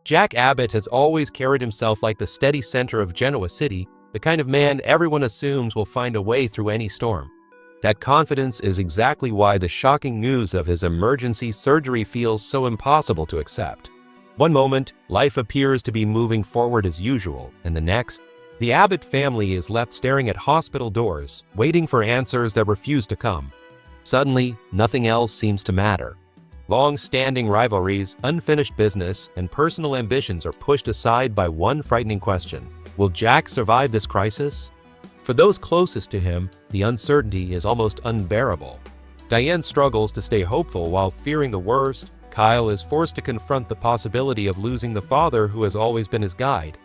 Jack Abbott has always carried himself like the steady center of Genoa City, the kind of man everyone assumes will find a way through any storm. That confidence is exactly why the shocking news of his emergency surgery feels so impossible to accept. One moment, life appears to be moving forward as usual, and the next, the Abbott family is left staring at hospital doors, waiting for answers that refuse to come. Suddenly, nothing else seems to matter. Long-standing rivalries, unfinished business, and personal ambitions are pushed aside by one frightening question. Will Jack survive this crisis? For those closest to him, the uncertainty is almost unbearable. Diane struggles to stay hopeful while fearing the worst. Kyle is forced to confront the possibility of losing the father who has always been his guide.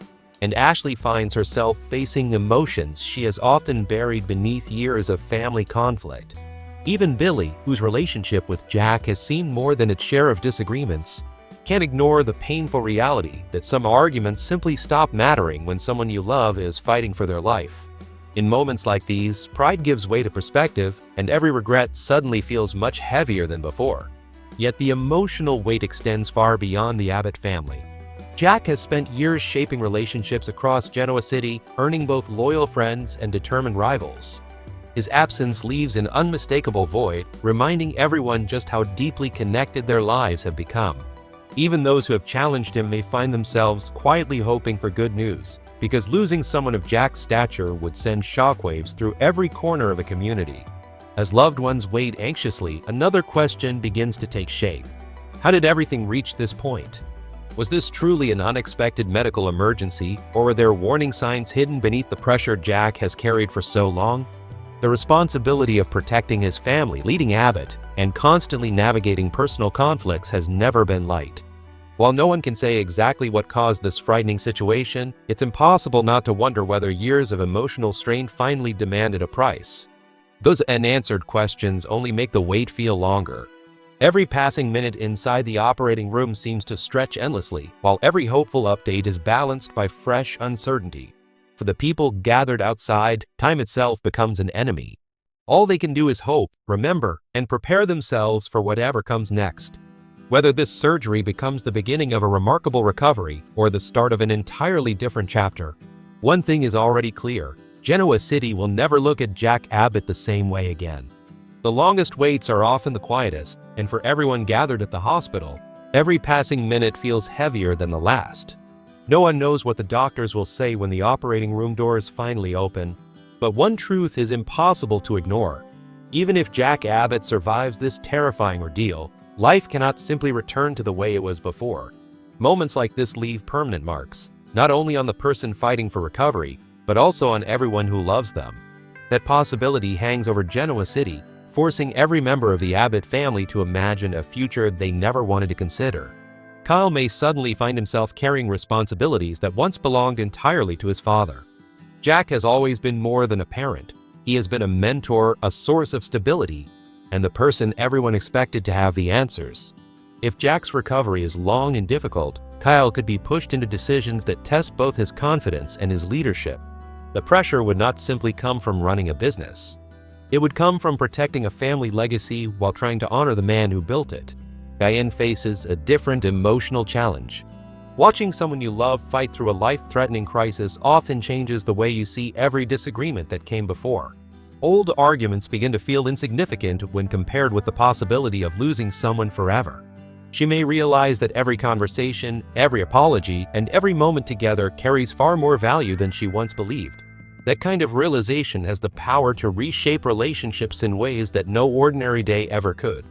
And Ashley finds herself facing emotions she has often buried beneath years of family conflict. Even Billy, whose relationship with Jack has seen more than its share of disagreements, can't ignore the painful reality that some arguments simply stop mattering when someone you love is fighting for their life. In moments like these, pride gives way to perspective, and every regret suddenly feels much heavier than before. Yet the emotional weight extends far beyond the Abbott family. Jack has spent years shaping relationships across Genoa City, earning both loyal friends and determined rivals. His absence leaves an unmistakable void, reminding everyone just how deeply connected their lives have become. Even those who have challenged him may find themselves quietly hoping for good news, because losing someone of Jack's stature would send shockwaves through every corner of a community. As loved ones wait anxiously, another question begins to take shape. How did everything reach this point? Was this truly an unexpected medical emergency, or were there warning signs hidden beneath the pressure Jack has carried for so long? The responsibility of protecting his family, leading Abbott, and constantly navigating personal conflicts has never been light. While no one can say exactly what caused this frightening situation, it's impossible not to wonder whether years of emotional strain finally demanded a price. Those unanswered questions only make the wait feel longer. Every passing minute inside the operating room seems to stretch endlessly, while every hopeful update is balanced by fresh uncertainty. For the people gathered outside, time itself becomes an enemy. All they can do is hope, remember, and prepare themselves for whatever comes next. Whether this surgery becomes the beginning of a remarkable recovery or the start of an entirely different chapter, one thing is already clear: Genoa City will never look at Jack Abbott the same way again. The longest waits are often the quietest, and for everyone gathered at the hospital, every passing minute feels heavier than the last. No one knows what the doctors will say when the operating room doors finally open, but one truth is impossible to ignore. Even if Jack Abbott survives this terrifying ordeal, life cannot simply return to the way it was before. Moments like this leave permanent marks, not only on the person fighting for recovery, but also on everyone who loves them. That possibility hangs over Genoa City, forcing every member of the Abbott family to imagine a future they never wanted to consider. Kyle may suddenly find himself carrying responsibilities that once belonged entirely to his father. Jack has always been more than a parent. He has been a mentor, a source of stability, and the person everyone expected to have the answers. If Jack's recovery is long and difficult, Kyle could be pushed into decisions that test both his confidence and his leadership. The pressure would not simply come from running a business. It would come from protecting a family legacy while trying to honor the man who built it. Diane faces a different emotional challenge. Watching someone you love fight through a life-threatening crisis often changes the way you see every disagreement that came before. Old arguments begin to feel insignificant when compared with the possibility of losing someone forever. She may realize that every conversation, every apology, and every moment together carries far more value than she once believed. That kind of realization has the power to reshape relationships in ways that no ordinary day ever could.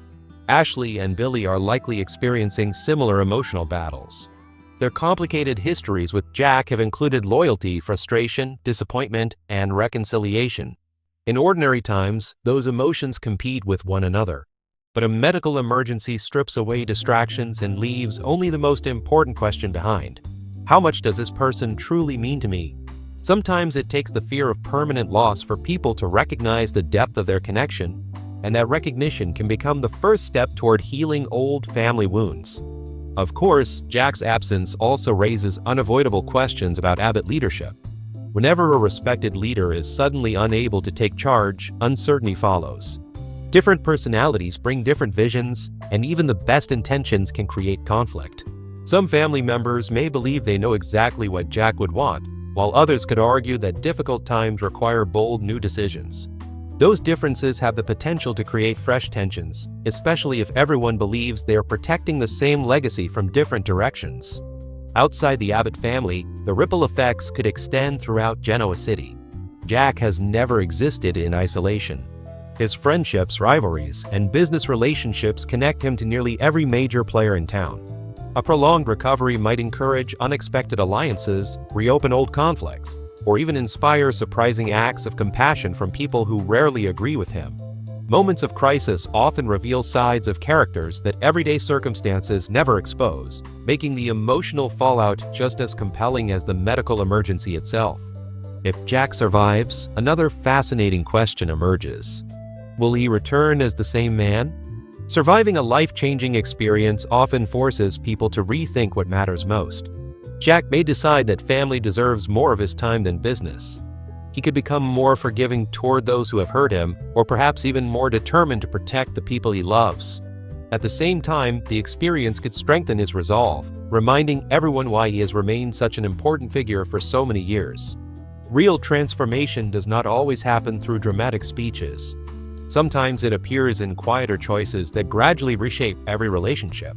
Ashley and Billy are likely experiencing similar emotional battles. Their complicated histories with Jack have included loyalty, frustration, disappointment, and reconciliation. In ordinary times, those emotions compete with one another. But a medical emergency strips away distractions and leaves only the most important question behind. How much does this person truly mean to me? Sometimes it takes the fear of permanent loss for people to recognize the depth of their connection, and that recognition can become the first step toward healing old family wounds. Of course, Jack's absence also raises unavoidable questions about Abbott leadership. Whenever a respected leader is suddenly unable to take charge, uncertainty follows. Different personalities bring different visions, and even the best intentions can create conflict. Some family members may believe they know exactly what Jack would want, while others could argue that difficult times require bold new decisions. Those differences have the potential to create fresh tensions, especially if everyone believes they are protecting the same legacy from different directions. Outside the Abbott family, the ripple effects could extend throughout Genoa City. Jack has never existed in isolation. His friendships, rivalries, and business relationships connect him to nearly every major player in town. A prolonged recovery might encourage unexpected alliances, reopen old conflicts, or even inspire surprising acts of compassion from people who rarely agree with him. Moments of crisis often reveal sides of characters that everyday circumstances never expose, making the emotional fallout just as compelling as the medical emergency itself. If Jack survives, another fascinating question emerges. Will he return as the same man? Surviving a life-changing experience often forces people to rethink what matters most. Jack may decide that family deserves more of his time than business. He could become more forgiving toward those who have hurt him, or perhaps even more determined to protect the people he loves. At the same time, the experience could strengthen his resolve, reminding everyone why he has remained such an important figure for so many years. Real transformation does not always happen through dramatic speeches. Sometimes it appears in quieter choices that gradually reshape every relationship.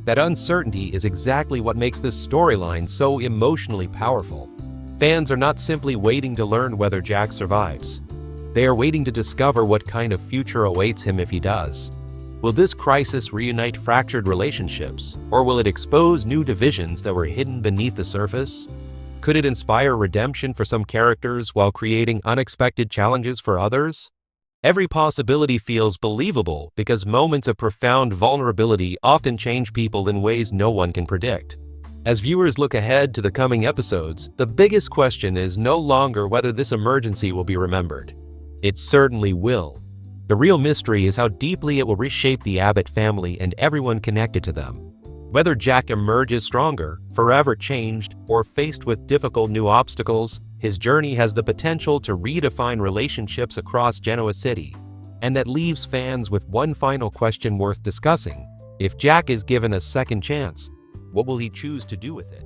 That uncertainty is exactly what makes this storyline so emotionally powerful. Fans are not simply waiting to learn whether Jack survives. They are waiting to discover what kind of future awaits him if he does. Will this crisis reunite fractured relationships, or will it expose new divisions that were hidden beneath the surface? Could it inspire redemption for some characters while creating unexpected challenges for others? Every possibility feels believable because moments of profound vulnerability often change people in ways no one can predict. As viewers look ahead to the coming episodes, the biggest question is no longer whether this emergency will be remembered. It certainly will. The real mystery is how deeply it will reshape the Abbott family and everyone connected to them. Whether Jack emerges stronger, forever changed, or faced with difficult new obstacles, his journey has the potential to redefine relationships across Genoa City. And that leaves fans with one final question worth discussing. If Jack is given a second chance, what will he choose to do with it?